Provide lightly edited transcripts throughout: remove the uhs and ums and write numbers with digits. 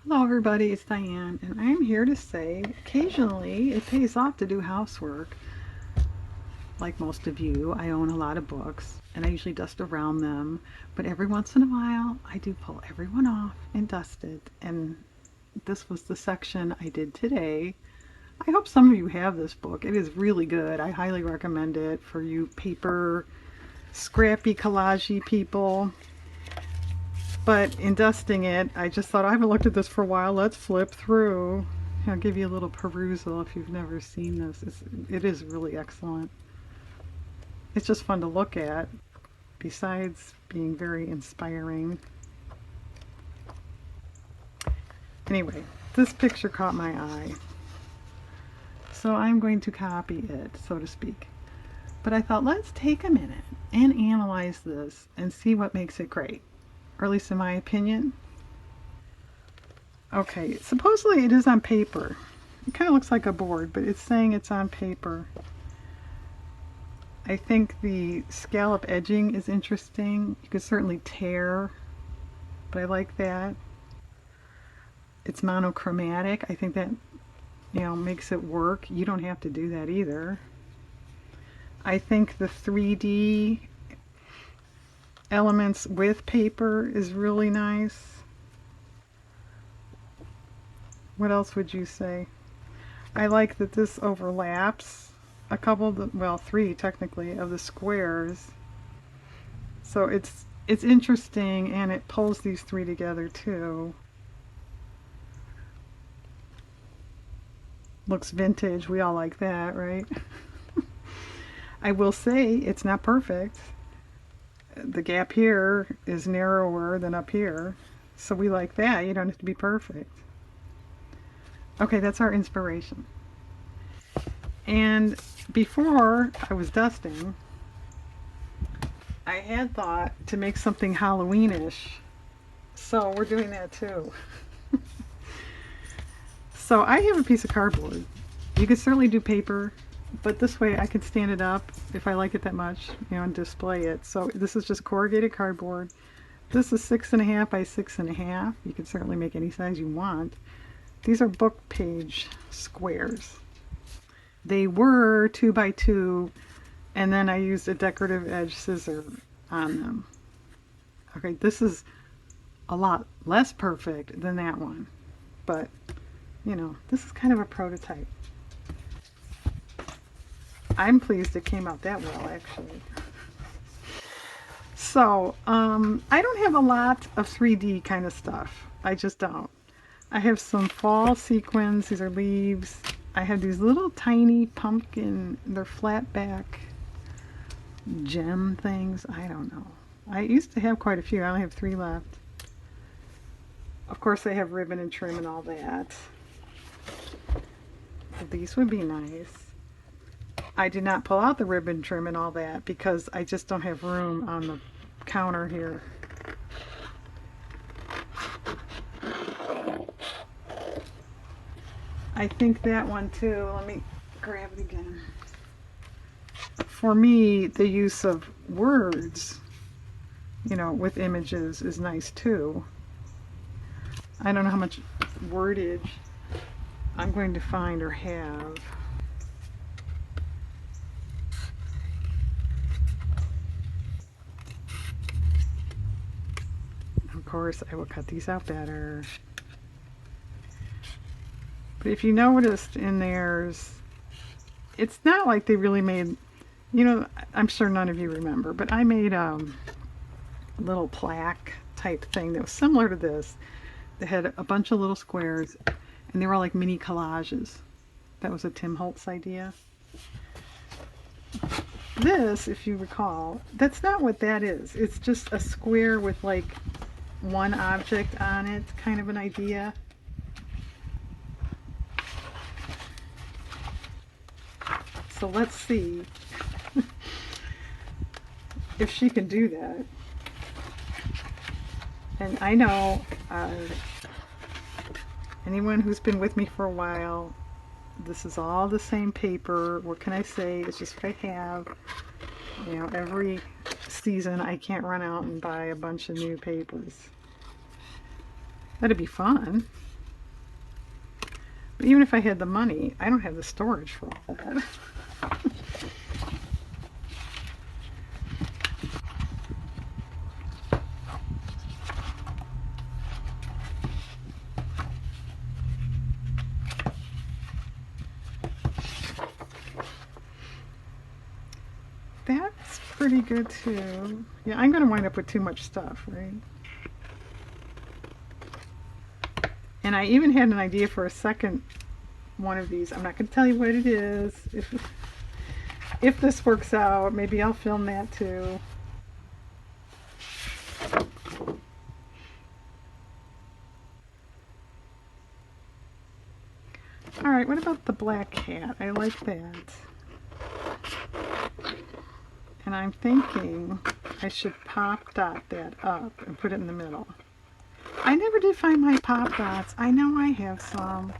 Hello everybody, it's Diane, and I'm here to say occasionally it pays off to do housework. Like most of you, I own a lot of books, and I usually dust around them, but every once in a while I do pull everyone off and dust it, and this was the section I did today. I hope some of you have this book. It is really good. I highly recommend it for you paper, scrappy, collagey people. But in dusting it, I just thought, I haven't looked at this for a while. Let's flip through. I'll give you a little perusal if you've never seen this. It is really excellent. It's just fun to look at, besides being very inspiring. Anyway, this picture caught my eye. So I'm going to copy it, so to speak. But I thought, let's take a minute and analyze this and see what makes it great. Or at least in my opinion. Okay, supposedly it is on paper. It kind of looks like a board, but it's saying it's on paper. I think the scallop edging is interesting. You could certainly tear, but I like that. It's monochromatic. I think that, makes it work. You don't have to do that either. I think the 3D elements with paper is really nice. What else would you say? I like that this overlaps a couple of the, well, three technically, of the squares. So it's interesting, and it pulls these three together too. Looks vintage. We all like that, right? I will say it's not perfect. The gap here is narrower than up here, so we like that. You don't have to be perfect. Okay, that's our inspiration. And before I was dusting, I had thought to make something Halloweenish, so we're doing that too. So I have a piece of cardboard. You could certainly do paper, but this way I can stand it up if I like it that much, and display it. So this is just corrugated cardboard. This is 6.5 by 6.5. You can certainly make any size you want. These are book page squares. They were 2 by 2, and then I used a decorative edge scissor on them. Okay, this is a lot less perfect than that one, but this is kind of a prototype. I'm pleased it came out that well, actually. So, I don't have a lot of 3D kind of stuff. I just don't. I have some fall sequins. These are leaves. I have these little tiny pumpkin, they're flat back gem things. I don't know. I used to have quite a few. I only have 3 left. Of course, I have ribbon and trim and all that. These would be nice. I did not pull out the ribbon trim and all that because I just don't have room on the counter here. I think that one too. Let me grab it again. For me, the use of words, with images is nice too. I don't know how much wordage I'm going to find or have. Of course, I will cut these out better. But if you noticed in theirs, it's not like they really made, I'm sure none of you remember, but I made a little plaque type thing that was similar to this. That had a bunch of little squares, and they were all like mini collages. That was a Tim Holtz idea. This, if you recall, that's not what that is. It's just a square with like one object on it, kind of an idea. So let's see if she can do that. And I know anyone who's been with me for a while, this is all the same paper. What can I say? It's just what I have. Every season I can't run out and buy a bunch of new papers. That'd be fun. But even if I had the money, I don't have the storage for all that. That's pretty good too. Yeah, I'm going to wind up with too much stuff, right? And I even had an idea for a second one of these. I'm not going to tell you what it is. If this works out, maybe I'll film that too. All right, what about the black cat? I like that. And I'm thinking I should pop dot that up and put it in the middle. I never did find my pop dots. I know I have some.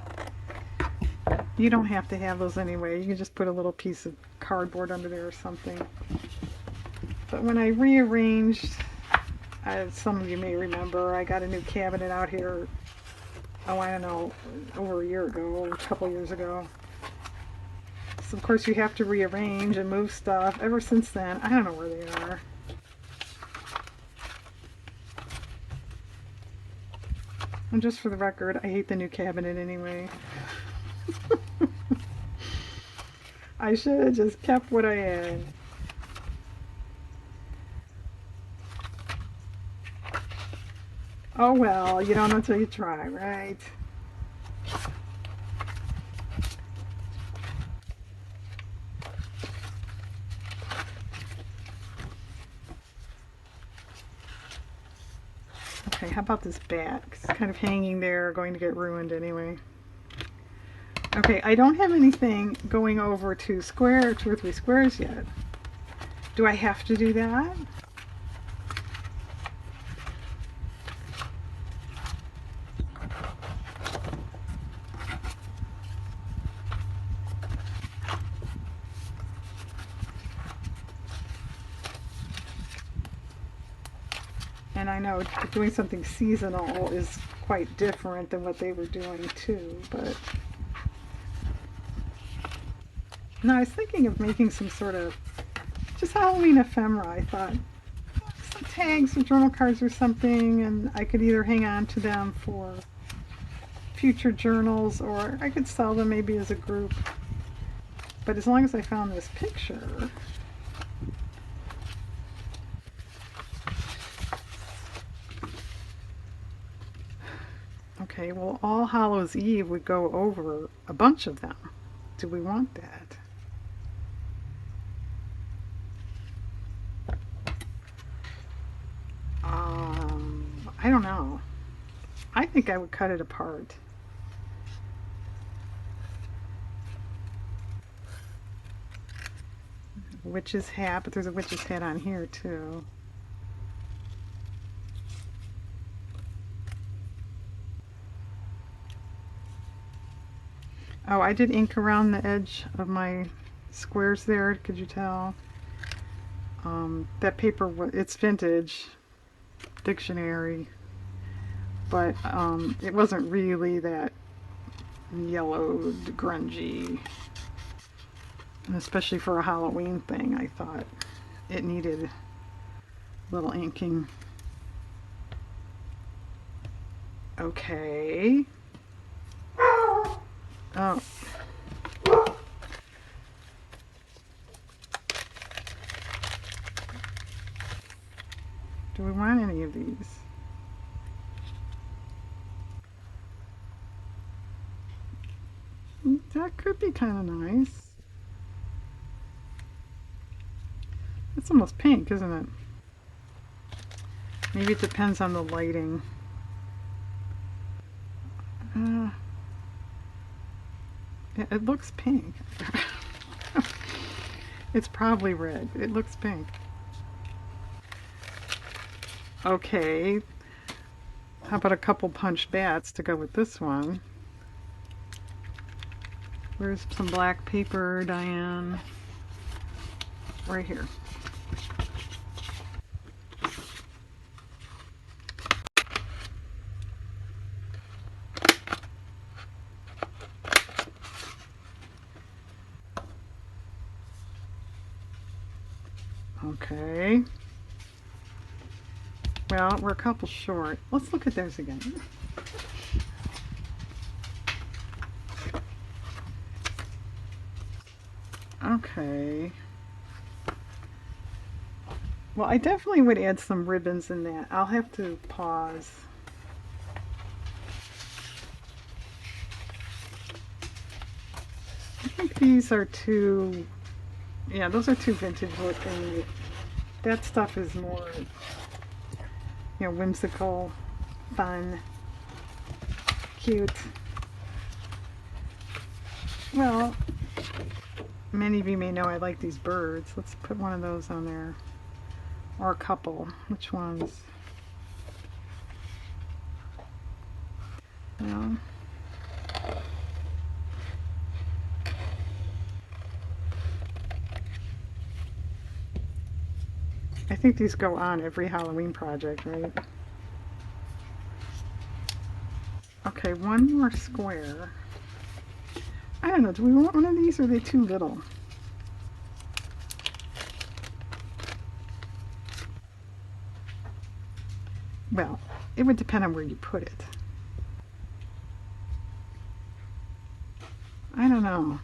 You don't have to have those anyway. You can just put a little piece of cardboard under there or something. But when I rearranged, some of you may remember, I got a new cabinet out here, oh, I don't know, over a year ago, a couple years ago. So of course you have to rearrange and move stuff. Ever since then, I don't know where they are. And just for the record, I hate the new cabinet anyway. I should have just kept what I had. Oh well, you don't know until you try, right? Okay, how about this bat? It's kind of hanging there, going to get ruined anyway. Okay, I don't have anything going over to square, 2 or 3 squares yet. Do I have to do that? And I know doing something seasonal is quite different than what they were doing too, but no, I was thinking of making some sort of just Halloween ephemera. I thought some tags, some journal cards or something, and I could either hang on to them for future journals or I could sell them maybe as a group. But as long as I found this picture, okay, well, All Hallows Eve would go over a bunch of them. Do we want that? I don't know. I think I would cut it apart. Witch's hat, but there's a witch's hat on here too. Oh, I did ink around the edge of my squares there. Could you tell? That paper, it's vintage dictionary, but it wasn't really that yellowed, grungy. And especially for a Halloween thing, I thought it needed a little inking. Okay. Oh. Do we want any of these? That could be kind of nice. It's almost pink, isn't it? Maybe it depends on the lighting. It looks pink. It's probably red. It looks pink. Okay. How about a couple punch bats to go with this one? Where's some black paper, Diane? Right here. Okay. Well, we're a couple short. Let's look at those again. Okay. Well, I definitely would add some ribbons in that. I'll have to pause. I think these are too, yeah, those are too vintage looking. That stuff is more, whimsical, fun, cute. Well, many of you may know I like these birds. Let's put one of those on there. Or a couple. Which ones? Well, I think these go on every Halloween project, right? Okay, one more square. I don't know, do we want one of these or are they too little? Well, it would depend on where you put it. I don't know.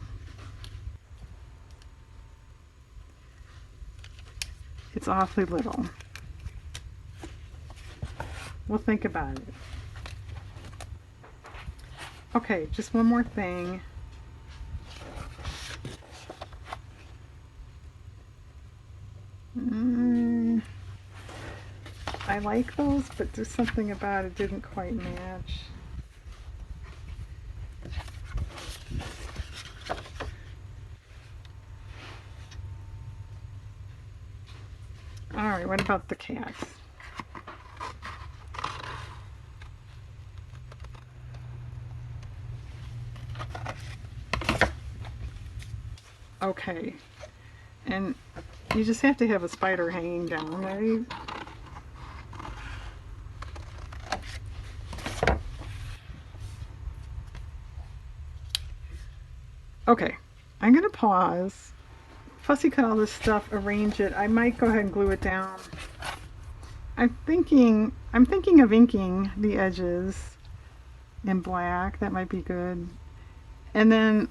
It's awfully little. We'll think about it. Okay, just one more thing. I like those, but there's something about it didn't quite match. Alright, what about the cats? Okay, and you just have to have a spider hanging down, right? Okay, I'm gonna pause, fussy cut all this stuff, arrange it. I might go ahead and glue it down. I'm thinking of inking the edges in black. That might be good. And then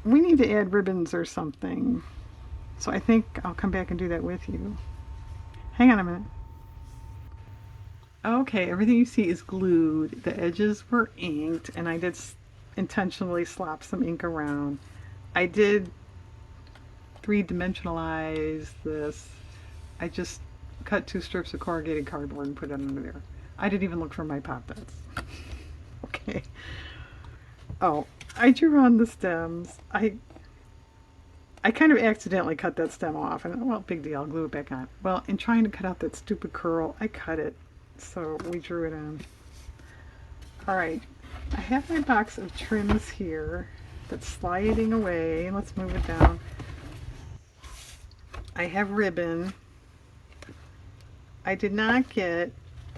we need to add ribbons or something. So I think I'll come back and do that with you. Hang on a minute. Okay, everything you see is glued. The edges were inked, and I did intentionally slop some ink around. I did three-dimensionalize this. I just cut 2 strips of corrugated cardboard and put it under there. I didn't even look for my pop-its. Okay. Oh, I drew on the stems. I kind of accidentally cut that stem off, and well, big deal, I'll glue it back on. Well, in trying to cut out that stupid curl, I cut it, so we drew it on. Alright, I have my box of trims here that's sliding away. Let's move it down. I have ribbon. I did not get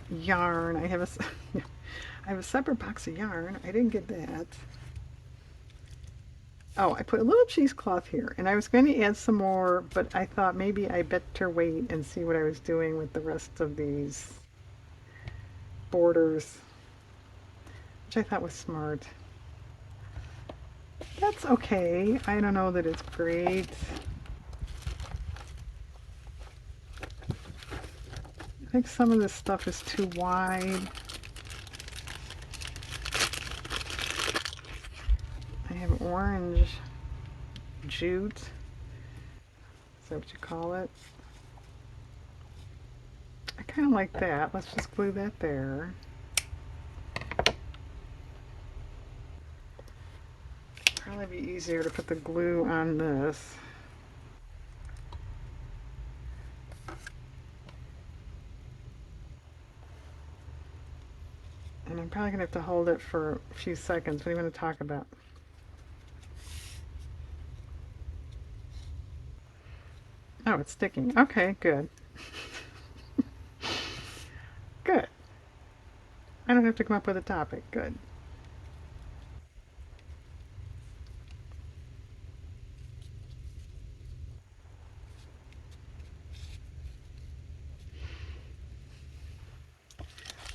yarn. I have a separate box of yarn. I didn't get that. Oh, I put a little cheesecloth here, and I was going to add some more, but I thought maybe I better wait and see what I was doing with the rest of these borders, which I thought was smart. That's okay. I don't know that it's great. I think some of this stuff is too wide. I have orange jute. Is that what you call it? I kind of like that. Let's just glue that there. Probably be easier to put the glue on this. And I'm probably going to have to hold it for a few seconds. What do you want to talk about? Oh, it's sticking. Okay, good. Good. I don't have to come up with a topic. Good.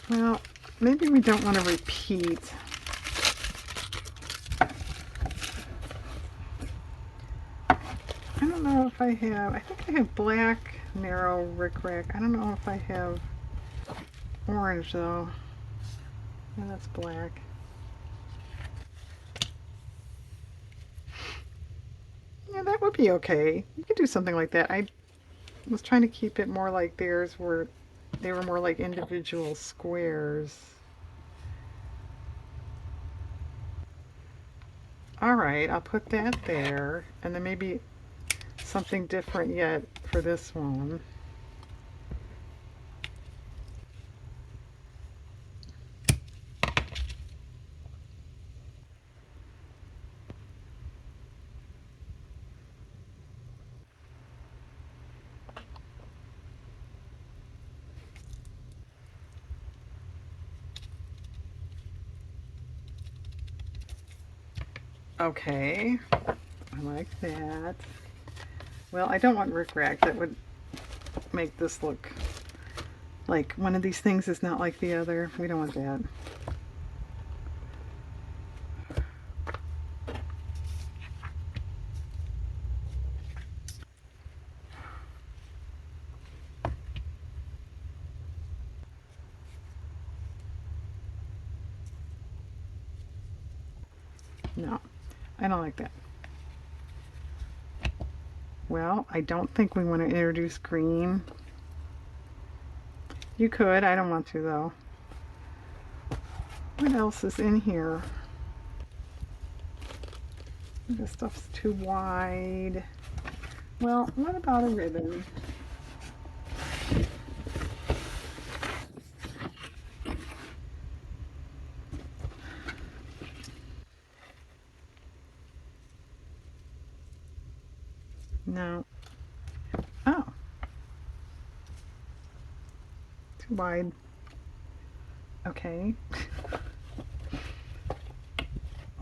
Well, maybe we don't want to repeat. I don't know if I have, I think I have black narrow rickrack. I don't know if I have orange though. Yeah, that's black. Yeah, that would be okay. You could do something like that. I was trying to keep it more like theirs where they were more like individual squares. Alright, I'll put that there. And then maybe something different yet for this one. Okay, I like that. Well, I don't want rickrack. That would make this look like one of these things is not like the other. We don't want that. No, I don't like that. Well, I don't think we want to introduce green. You could, I don't want to though. What else is in here? This stuff's too wide. Well, what about a ribbon? No. Oh. Too wide. Okay.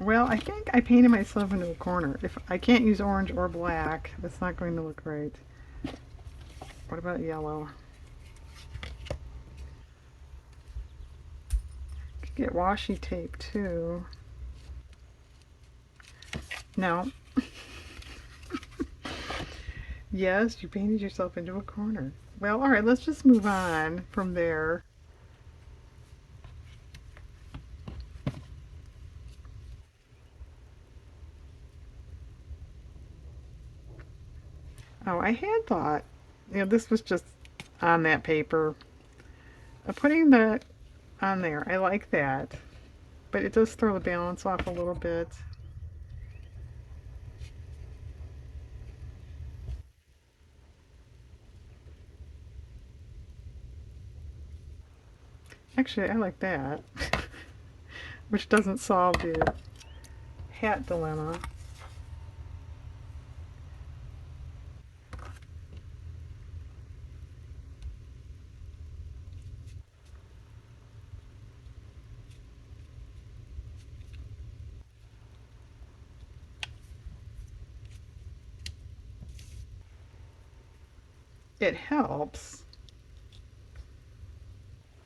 Well, I think I painted myself into a corner. If I can't use orange or black, it's not going to look right. What about yellow? Could get washi tape too. No. Yes, you painted yourself into a corner. Well, all right, let's just move on from there. Oh, I had thought, this was just on that paper. Putting that on there, I like that, but it does throw the balance off a little bit. Actually, I like that, which doesn't solve the hat dilemma. It helps,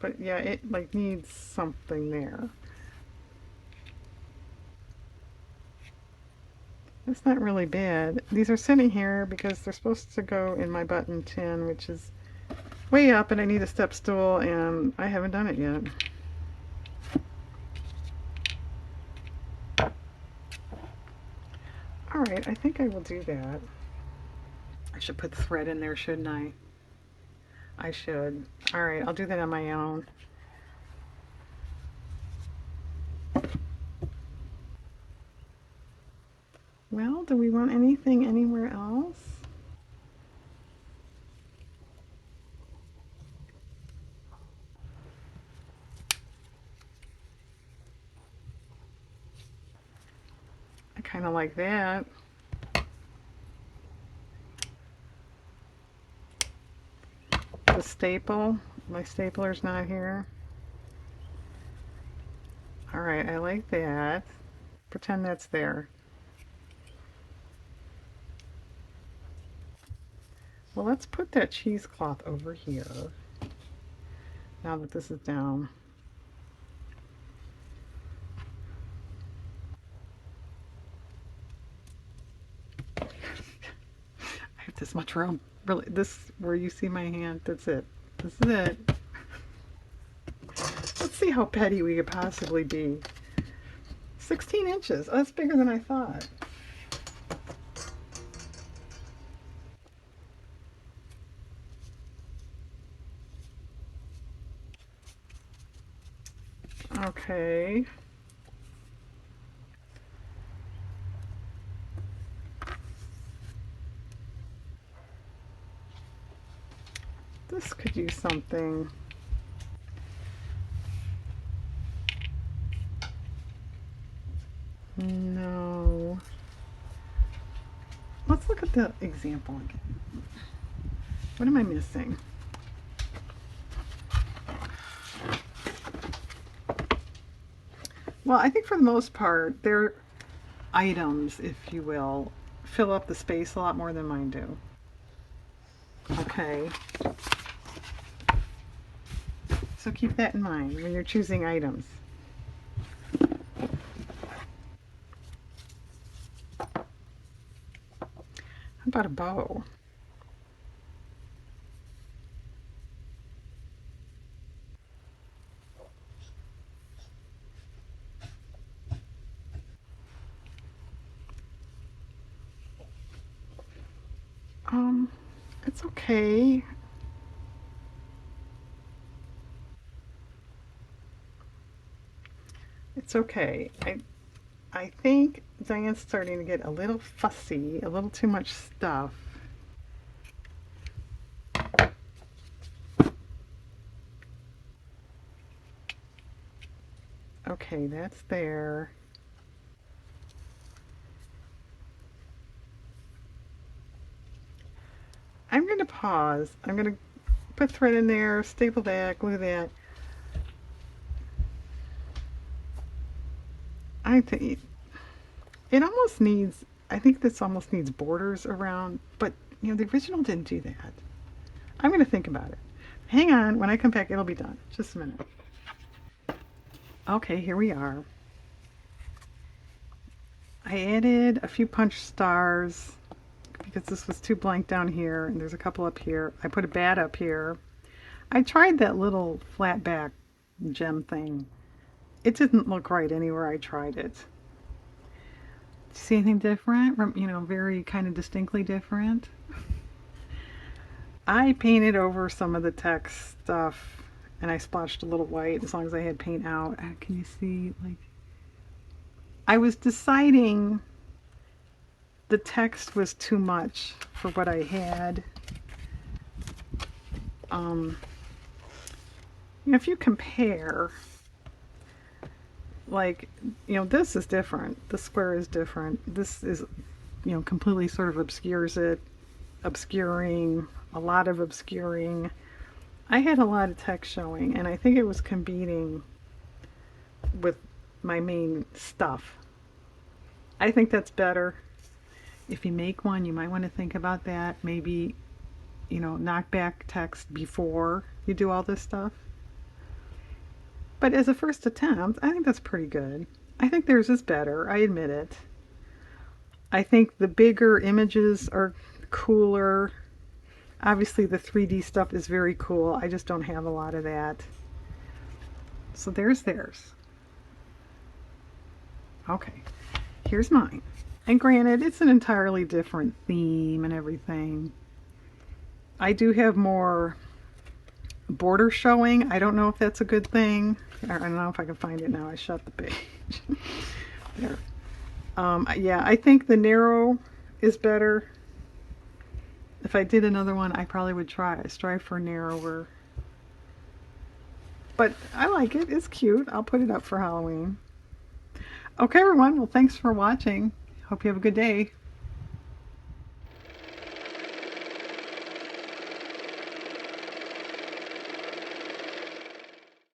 but yeah, it like needs something there. It's not really bad. These are sitting here because they're supposed to go in my button tin, which is way up, and I need a step stool, and I haven't done it yet. Alright, I think I will do that. I should put thread in there, shouldn't I? I should. Alright, I'll do that on my own. Well, do we want anything anywhere else? I kind of like that. The staple. My stapler's not here. Alright, I like that. Pretend that's there. Well, let's put that cheesecloth over here. Now that this is down. this much room. Really, this, where you see my hand, that's it. This is it. Let's see how petty we could possibly be. 16 inches. Oh, that's bigger than I thought. Okay. This could use something. No. Let's look at the example again. What am I missing? Well, I think for the most part, their items, if you will, fill up the space a lot more than mine do. Okay. So keep that in mind when you're choosing items. How about a bow? It's okay. It's okay. I think Diane's starting to get a little fussy, a little too much stuff. Okay, that's there. I'm going to pause. I'm going to put thread in there, staple that, glue that. I think it almost needs, I think this almost needs borders around, but you know, the original didn't do that. I'm going to think about it. Hang on, when I come back, it'll be done. Just a minute. Okay, here we are. I added a few punch stars because this was too blank down here, and there's a couple up here. I put a bat up here. I tried that little flat back gem thing. It didn't look right anywhere I tried it. See anything different? You know, very kind of distinctly different. I painted over some of the text stuff and I splotched a little white as long as I had paint out. Can you see? Like, I was deciding the text was too much for what I had. If you compare, like, you know, this is different. The square is different. This is, you know, completely sort of obscures it, obscuring, a lot of obscuring. I had a lot of text showing, and I think it was competing with my main stuff. I think that's better. If you make one, you might want to think about that. Maybe, you know, knock back text before you do all this stuff. But as a first attempt, I think that's pretty good. I think theirs is better, I admit it. I think the bigger images are cooler. Obviously the 3D stuff is very cool. I just don't have a lot of that. So there's theirs. Okay, here's mine. And granted, it's an entirely different theme and everything. I do have more border showing. I don't know if that's a good thing. I don't know if I can find it now. I shut the page. There. Yeah, I think the narrow is better. If I did another one, I probably would strive for narrower. But I like it. It's cute. I'll put it up for Halloween. Okay, everyone. Well, thanks for watching. Hope you have a good day.